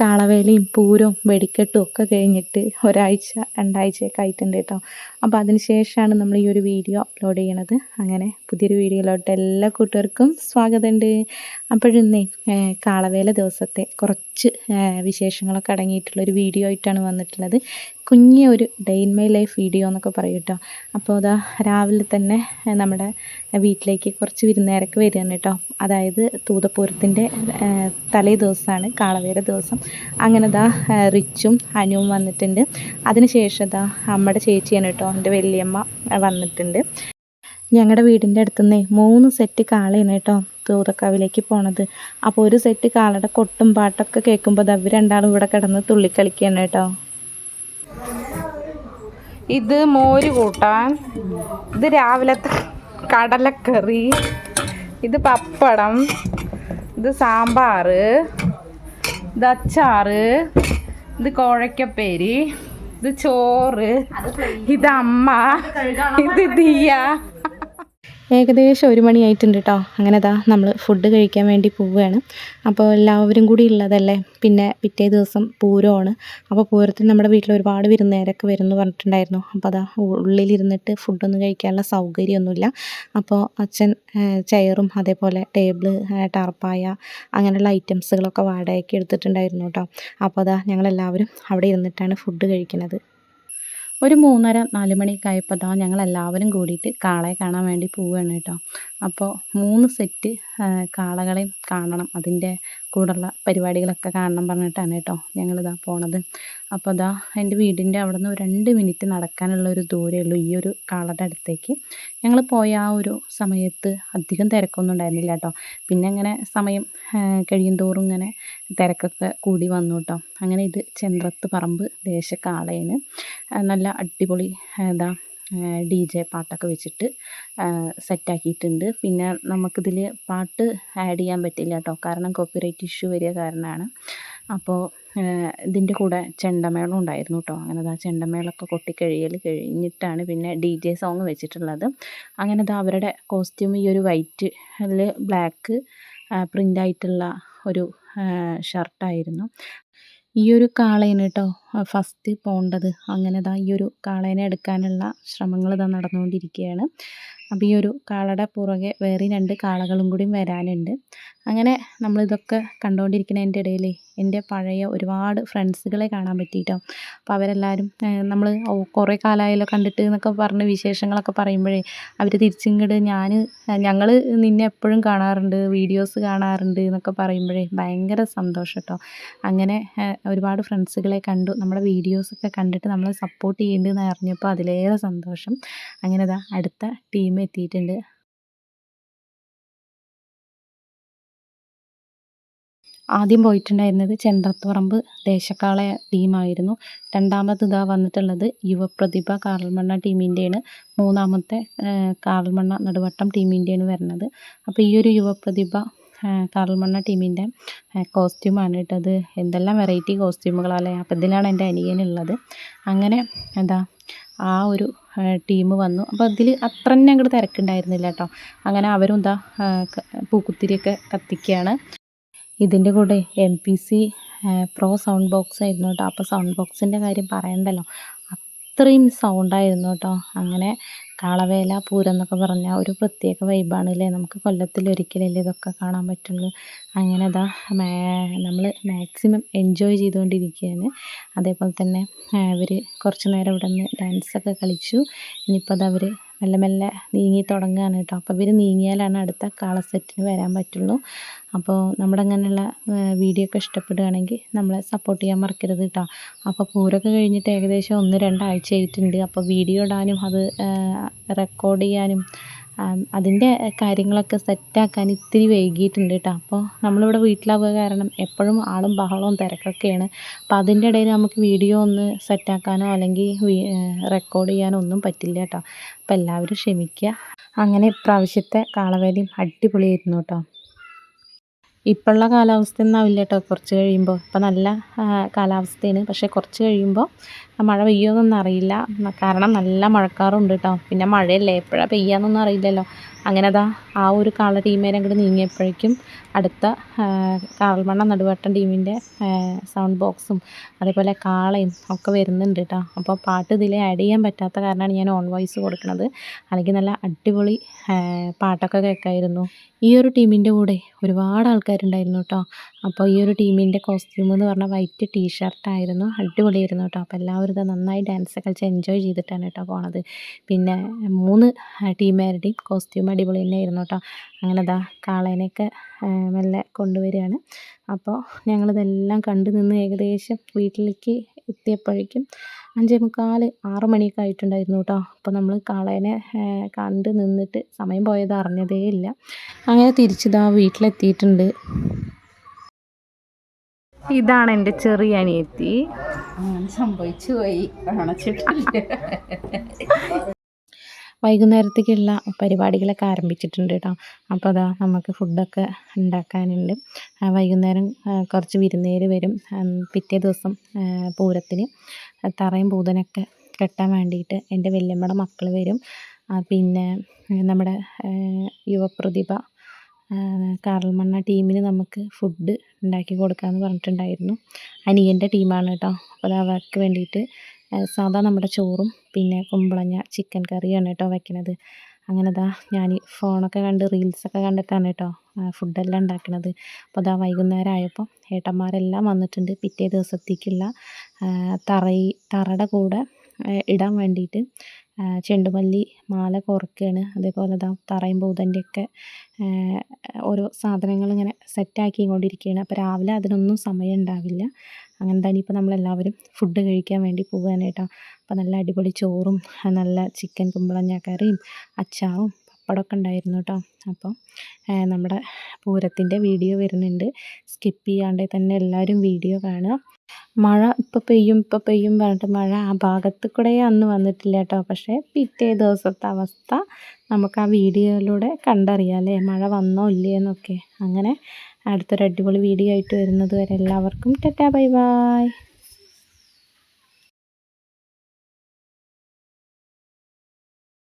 കാളവേലയും പൂരവും വെടിക്കെട്ടും ഒക്കെ കഴിഞ്ഞിട്ട് ഒരാഴ്ച 2 ആഴ്ചയൊക്കെ ആയിട്ടുണ്ട് കേട്ടോ. അപ്പോൾ അതിന് ശേഷമാണ് നമ്മൾ ഈ ഒരു വീഡിയോ അപ്ലോഡ് ചെയ്യണത്. അങ്ങനെ പുതിയൊരു വീഡിയോയിലോട്ട് എല്ലാ കൂട്ടുകാർക്കും സ്വാഗതമുണ്ട്. അപ്പോഴിന്നേ കാളവേല ദിവസത്തെ കുറച്ച് വിശേഷങ്ങളൊക്കെ അടങ്ങിയിട്ടുള്ളൊരു വീഡിയോ ആയിട്ടാണ് വന്നിട്ടുള്ളത്. കുഞ്ഞ് ഒരു day in my life video എന്നൊക്കെ പറയും കേട്ടോ. അപ്പോൾ അതാ രാവിലെ തന്നെ നമ്മുടെ വീട്ടിലേക്ക് കുറച്ച് വിരുന്നുകാരൊക്കെ വരികയാണ് കേട്ടോ. അതായത് തൂതപ്പൂരത്തിൻ്റെ തലേ ദിവസമാണ് കാളവേല ദിവസം. അങ്ങനെ ദാ റിച്ചും അനുവും വന്നിട്ടുണ്ട്. അതിനുശേഷം ദാ അമ്മയുടെ ചേച്ചിയാണ് കേട്ടോ, എൻ്റെ വലിയമ്മ വന്നിട്ടുണ്ട്. ഞങ്ങളുടെ വീടിൻ്റെ അടുത്തുനിന്ന് 3 സെറ്റ് കാളയാണ് കേട്ടോ തൂതക്കാവിലേക്ക് പോണത്. അപ്പോൾ ഒരു സെറ്റ് കാളയുടെ കൊട്ടും പാട്ടൊക്കെ കേൾക്കുമ്പോൾ അവർ രണ്ടാളും ഇവിടെ കിടന്ന് തുള്ളിക്കളിക്കുകയാണ് കേട്ടോ. ഇത് മോര് കൂട്ടാൻ, ഇത് രാവിലത്തെ കടലക്കറി, ഇത് പപ്പടം, ഇത് സാമ്പാർ, ഇത് അച്ചാറ്, ഇത് കോഴക്കപ്പേരി, ഇത് ചോറ്, ഇത് അമ്മ, ഇത് ദിയ. ഏകദേശം 1 മണിയായിട്ടുണ്ട് കേട്ടോ. അങ്ങനെ നമ്മൾ ഫുഡ് കഴിക്കാൻ വേണ്ടി പോവുകയാണ്. അപ്പോൾ എല്ലാവരും കൂടി ഉള്ളതല്ലേ. പിന്നെ പിറ്റേ ദിവസം പൂരമാണ്. അപ്പോൾ പൂരത്തിന് നമ്മുടെ വീട്ടിൽ ഒരുപാട് വിരുന്നുകാരൊക്കെ വരുമെന്ന് പറഞ്ഞിട്ടുണ്ടായിരുന്നു. അപ്പോൾ ഉള്ളിലിരുന്നിട്ട് ഫുഡൊന്നും കഴിക്കാനുള്ള സൗകര്യമൊന്നുമില്ല. അപ്പോൾ അച്ഛൻ ചെയറും അതേപോലെ ടേബിള്, ടാർപ്പായ അങ്ങനെയുള്ള ഐറ്റംസുകളൊക്കെ വാടകയ്ക്ക് എടുത്തിട്ടുണ്ടായിരുന്നു കേട്ടോ. അപ്പോൾ ഞങ്ങളെല്ലാവരും അവിടെ ഇരുന്നിട്ടാണ് ഫുഡ് കഴിക്കുന്നത്. ഒരു 3:30-4 മണിയൊക്കെ ആയപ്പോൾ ഞങ്ങളെല്ലാവരും കൂടിയിട്ട് കാളയെ കാണാൻ വേണ്ടി പോവുകയാണ് കേട്ടോ. അപ്പോൾ 3 സെറ്റ് കാളകളെയും കാണണം, അതിൻ്റെ കൂടെയുള്ള പരിപാടികളൊക്കെ കാണണം പറഞ്ഞിട്ടാണ് കേട്ടോ ഞങ്ങളിതാ പോണത്. അപ്പോൾ എൻ്റെ വീടിൻ്റെ അവിടെ നിന്ന് 2 മിനിറ്റ് നടക്കാനുള്ള ഒരു ദൂരമേ ഉള്ളൂ ഈ ഒരു കാളയുടെ അടുത്തേക്ക്. ഞങ്ങൾ പോയ ആ ഒരു സമയത്ത് അധികം തിരക്കൊന്നും ഉണ്ടായിരുന്നില്ല കേട്ടോ. പിന്നെ അങ്ങനെ സമയം കഴിയുന്തോറും ഇങ്ങനെ തിരക്കൊക്കെ കൂടി വന്നു കേട്ടോ. അങ്ങനെ ഇത് ചെന്ത്രത്ത് പറമ്പ് ദേശക്കാളയാണ്. നല്ല അടിപൊളി DJ പാട്ടൊക്കെ വെച്ചിട്ട് സെറ്റാക്കിയിട്ടുണ്ട്. പിന്നെ നമുക്കിതിൽ പാട്ട് ആഡ് ചെയ്യാൻ പറ്റില്ല കേട്ടോ, കാരണം കോപ്പിറൈറ്റ് ഇഷ്യൂ വരിക കാരണമാണ്. അപ്പോൾ ഇതിൻ്റെ കൂടെ ചെണ്ടമേളം ഉണ്ടായിരുന്നു കേട്ടോ. അങ്ങനെ ചെണ്ടമേളമൊക്കെ കൊട്ടിക്കഴിയൽ കഴിഞ്ഞിട്ടാണ് പിന്നെ DJ സോങ് വെച്ചിട്ടുള്ളത്. അങ്ങനെ അവരുടെ കോസ്റ്റ്യൂം ഈ ഒരു വൈറ്റ് അതിൽ ബ്ലാക്ക് പ്രിൻ്റായിട്ടുള്ള ഒരു ഷർട്ടായിരുന്നു. ഈ ഒരു കാളേനെ കേട്ടോ ഫസ്റ്റ് പോകേണ്ടത്. അങ്ങനെ ഈ ഒരു കാളേനെ എടുക്കാനുള്ള ശ്രമങ്ങൾ നടന്നുകൊണ്ടിരിക്കുകയാണ്. അപ്പോൾ ഈ ഒരു കാളയുടെ പുറകെ വേറെ 2 കാളകളും കൂടി വരാനുണ്ട്. അങ്ങനെ നമ്മളിതൊക്കെ കണ്ടുകൊണ്ടിരിക്കുന്നതിൻ്റെ ഇടയിൽ എൻ്റെ പഴയ ഒരുപാട് ഫ്രണ്ട്സുകളെ കാണാൻ പറ്റിയിട്ടോ. അപ്പോൾ അവരെല്ലാവരും നമ്മൾ കുറേ കാലമായല്ലോ കണ്ടിട്ട് എന്നൊക്കെ പറഞ്ഞ് വിശേഷങ്ങളൊക്കെ പറയുമ്പോഴേ അവർ തിരിച്ചിങ്ങോട്ട് ഞങ്ങൾ നിന്നെ എപ്പോഴും കാണാറുണ്ട്, വീഡിയോസ് കാണാറുണ്ട് എന്നൊക്കെ പറയുമ്പോഴേ ഭയങ്കര സന്തോഷം കേട്ടോ. അങ്ങനെ ഒരുപാട് ഫ്രണ്ട്സുകളെ കണ്ടു, നമ്മുടെ വീഡിയോസൊക്കെ കണ്ടിട്ട് നമ്മളെ സപ്പോർട്ട് ചെയ്യുന്നുണ്ടെന്ന് അറിഞ്ഞപ്പോൾ അതിലേറെ സന്തോഷം. അങ്ങനെ അടുത്ത ടീം എത്തിയിട്ടുണ്ട്. ആദ്യം പോയിട്ടുണ്ടായിരുന്നത് ചെന്ത്രത്തുപറമ്പ് ദേശക്കാള ടീമായിരുന്നു. രണ്ടാമത് വന്നിട്ടുള്ളത് യുവപ്രതിഭ കാറൽമണ്ണ ടീമിൻ്റെയാണ്. മൂന്നാമത്തെ കാറൽമണ്ണ നടുവട്ടം ടീമിൻ്റെയാണ് വരുന്നത്. അപ്പോൾ ഈ ഒരു യുവപ്രതിഭ കാറൽമണ്ണ ടീമിൻ്റെ കോസ്റ്റ്യൂമാണ് ഇട്ടത്. എന്തെല്ലാം വെറൈറ്റി കോസ്റ്റ്യൂമുകളല്ലേ. അപ്പോൾ ഇതിലാണ് എൻ്റെ അനിയനുള്ളത്. അങ്ങനെ ആ ഒരു ടീം വന്നു. അപ്പോൾ അതിൽ അത്ര തന്നെ അങ്ങോട്ട് തിരക്കുണ്ടായിരുന്നില്ല കേട്ടോ. അങ്ങനെ അവരും പൂക്കുത്തിരിയൊക്കെ കത്തിക്കുകയാണ്. ഇതിൻ്റെ കൂടെ MPC പ്രോ സൗണ്ട് ബോക്സ് ആയിരുന്നു കേട്ടോ. അപ്പോൾ സൗണ്ട് ബോക്സിൻ്റെ കാര്യം പറയണ്ടല്ലോ, അത്രയും സൗണ്ടായിരുന്നു കേട്ടോ. അങ്ങനെ കാളവേല പൂരം എന്നൊക്കെ പറഞ്ഞാൽ ഒരു പ്രത്യേക വൈബാണ് അല്ലേ. നമുക്ക് കൊല്ലത്തിലൊരിക്കലല്ലേ ഇതൊക്കെ കാണാൻ പറ്റുള്ളൂ. അങ്ങനെ നമ്മൾ മാക്സിമം എൻജോയ് ചെയ്തുകൊണ്ടിരിക്കുകയാണ്. അതേപോലെ തന്നെ അവർ കുറച്ച് നേരം ഇവിടെ നിന്ന് ഡാൻസൊക്കെ കളിച്ചു. ഇനിയിപ്പോൾ അവർ മെല്ലെ മെല്ലെ നീങ്ങി തുടങ്ങുകയാണ് കേട്ടോ. അപ്പോൾ ഇവർ നീങ്ങിയാലാണ് അടുത്ത കാളസെറ്റിന് വരാൻ പറ്റുള്ളൂ. അപ്പോൾ നമ്മുടെ അങ്ങനെയുള്ള വീഡിയോ ഒക്കെ ഇഷ്ടപ്പെടുകയാണെങ്കിൽ നമ്മളെ സപ്പോർട്ട് ചെയ്യാൻ മറക്കരുത് കേട്ടോ. അപ്പോൾ പൂരമൊക്കെ കഴിഞ്ഞിട്ട് ഏകദേശം 1-2 ആഴ്ച ആയിട്ടുണ്ട്. അപ്പോൾ വീഡിയോ ഇടാനും അത് റെക്കോർഡ് ചെയ്യാനും അതിൻ്റെ കാര്യങ്ങളൊക്കെ സെറ്റാക്കാൻ ഇത്തിരി വൈകിയിട്ടുണ്ട് കേട്ടോ. അപ്പോൾ നമ്മളിവിടെ വീട്ടിലാവുക കാരണം എപ്പോഴും ആളും ബഹളവും തിരക്കൊക്കെയാണ്. അപ്പോൾ അതിൻ്റെ ഇടയിൽ നമുക്ക് വീഡിയോ ഒന്ന് സെറ്റാക്കാനോ അല്ലെങ്കിൽ റെക്കോർഡ് ചെയ്യാനോ ഒന്നും പറ്റില്ല കേട്ടോ. അപ്പോൾ എല്ലാവരും ക്ഷമിക്കുക. അങ്ങനെ ഇപ്രാവശ്യത്തെ കാളവേലയും അടിപൊളിയായിരുന്നു കേട്ടോ. ഇപ്പോഴുള്ള കാലാവസ്ഥ ഒന്നാവില്ല കേട്ടോ. കുറച്ച് കഴിയുമ്പോൾ ഇപ്പം നല്ല കാലാവസ്ഥയാണ്. പക്ഷേ കുറച്ച് കഴിയുമ്പോൾ മഴ പെയ്യുമെന്നൊന്നും അറിയില്ല, കാരണം നല്ല മഴക്കാറുണ്ട് കേട്ടോ. പിന്നെ മഴയല്ലേ, എപ്പോഴാണ് പെയ്യാന്നൊന്നും അറിയില്ലല്ലോ. അങ്ങനെ അതാ ആ ഒരു കാള ടീമേനെ അങ്ങോട്ട് നീങ്ങിയപ്പോഴേക്കും അടുത്ത കാറൽമണ്ണ നടുവട്ടം ടീമിൻ്റെ സൗണ്ട് ബോക്സും അതേപോലെ കാളയും ഒക്കെ വരുന്നുണ്ട് കേട്ടോ. അപ്പോൾ പാട്ട് ഇതിൽ ആഡ് ചെയ്യാൻ പറ്റാത്ത കാരണമാണ് ഞാൻ ഓൺ വോയിസ് കൊടുക്കുന്നത്. അല്ലെങ്കിൽ നല്ല അടിപൊളി പാട്ടൊക്കെ കേൾക്കായിരുന്നു. ഈ ഒരു ടീമിൻ്റെ കൂടെ ഒരുപാട് ആൾക്കാരുണ്ടായിരുന്നു കേട്ടോ. അപ്പോൾ ഈ ഒരു ടീമിൻ്റെ കോസ്റ്റ്യൂം എന്ന് പറഞ്ഞാൽ വൈറ്റ് ടീഷർട്ടായിരുന്നു, അടിപൊളിയായിരുന്നു കേട്ടോ. അപ്പോൾ എല്ലാവരും ഇത് നന്നായി ഡാൻസ് കളിച്ച് എൻജോയ് ചെയ്തിട്ടാണ് കേട്ടോ പോണത്. പിന്നെ 3 ടീമുകാരുടെയും കോസ്റ്റ്യൂം അടിപൊളി തന്നെയായിരുന്നു കേട്ടോ. അങ്ങനെ ദാ കാളേനെയൊക്കെ മെല്ലെ കൊണ്ടുവരികയാണ്. അപ്പോൾ ഞങ്ങളിതെല്ലാം കണ്ടു നിന്ന് ഏകദേശം വീട്ടിലേക്ക് എത്തിയപ്പോഴേക്കും 5:45 6 മണിയൊക്കെ ആയിട്ടുണ്ടായിരുന്നു കേട്ടോ. അപ്പോൾ നമ്മൾ കാളേനെ കണ്ട് നിന്നിട്ട് സമയം പോയത് അറിഞ്ഞതേ ഇല്ല. അങ്ങനെ തിരിച്ചിതാ വീട്ടിലെത്തിയിട്ടുണ്ട്. ഇതാണ് എൻ്റെ ചെറിയ അനിയത്തി. സംഭവിച്ചു പോയി, വൈകുന്നേരത്തേക്കുള്ള പരിപാടികളൊക്കെ ആരംഭിച്ചിട്ടുണ്ട് കേട്ടോ. അപ്പോൾ അതാ നമുക്ക് ഫുഡൊക്കെ ഉണ്ടാക്കാനുണ്ട്. വൈകുന്നേരം കുറച്ച് വിരുന്നുകാർ വരും. പിറ്റേ ദിവസം പൂരത്തിന് തറയും പൂതനൊക്കെ കെട്ടാൻ വേണ്ടിയിട്ട് എൻ്റെ വല്യമ്മയുടെ മക്കൾ വരും. പിന്നെ നമ്മുടെ യുവപ്രതിഭ കാറൽമണ്ണ ടീമിന് നമുക്ക് ഫുഡ് ഉണ്ടാക്കി കൊടുക്കാമെന്ന് പറഞ്ഞിട്ടുണ്ടായിരുന്നു. അനിയൻ്റെ ടീമാണ് കേട്ടോ. അപ്പോൾ അവർക്ക് വേണ്ടിയിട്ട് സാധാ നമ്മുടെ ചോറും പിന്നെ കുമ്പളങ്ങ ചിക്കൻ കറിയാണ് കേട്ടോ വയ്ക്കുന്നത്. അങ്ങനെ ദാ ഞാൻ ഫോണൊക്കെ കണ്ട് റീൽസൊക്കെ കണ്ടിട്ടാണ് കേട്ടോ ഫുഡെല്ലാം ഉണ്ടാക്കുന്നത്. അപ്പോൾ അതാ വൈകുന്നേരം ആയപ്പോൾ ഏട്ടന്മാരെല്ലാം വന്നിട്ടുണ്ട്. പിറ്റേ ദിവസത്തേക്കുള്ള തറയുടെ കൂടെ ഇടാൻ വേണ്ടിയിട്ട് ചെണ്ടുമല്ലി മാല കോർക്കുകയാണ്. അതേപോലെ ദാ തറയും പൂതൻ്റെയൊക്കെ ഓരോ സാധനങ്ങൾ ഇങ്ങനെ സെറ്റാക്കിക്കൊണ്ടിരിക്കുകയാണ്. അപ്പോൾ രാവിലെ അതിനൊന്നും സമയം ഉണ്ടാവില്ല. അങ്ങനെ തന്നെ ഇപ്പോൾ നമ്മളെല്ലാവരും ഫുഡ് കഴിക്കാൻ വേണ്ടി പോവുകയാണ് കേട്ടോ. അപ്പോൾ നല്ല അടിപൊളി ചോറും നല്ല ചിക്കൻ കുമ്പളങ്ങ കറിയും അച്ചാറും പപ്പടമൊക്കെ ഉണ്ടായിരുന്നു കേട്ടോ. അപ്പോൾ നമ്മുടെ പൂരത്തിൻ്റെ വീഡിയോ വരുന്നുണ്ട്. സ്കിപ്പ് ചെയ്യാണ്ട് തന്നെ എല്ലാവരും വീഡിയോ കാണുക. മഴ ഇപ്പോൾ പെയ്യും പറഞ്ഞിട്ട് മഴ ആ ഭാഗത്ത് കൂടെ അന്ന് വന്നിട്ടില്ല കേട്ടോ. പക്ഷേ പിറ്റേ ദിവസത്തെ അവസ്ഥ നമുക്ക് ആ വീഡിയോയിലൂടെ കണ്ടറിയാം അല്ലേ, മഴ വന്നോ ഇല്ലേ എന്നൊക്കെ. അങ്ങനെ അടുത്തൊരു അടിപൊളി വീഡിയോ ആയിട്ട് വരുന്നത് വരെ എല്ലാവർക്കും ടാറ്റാ ബൈ ബൈ.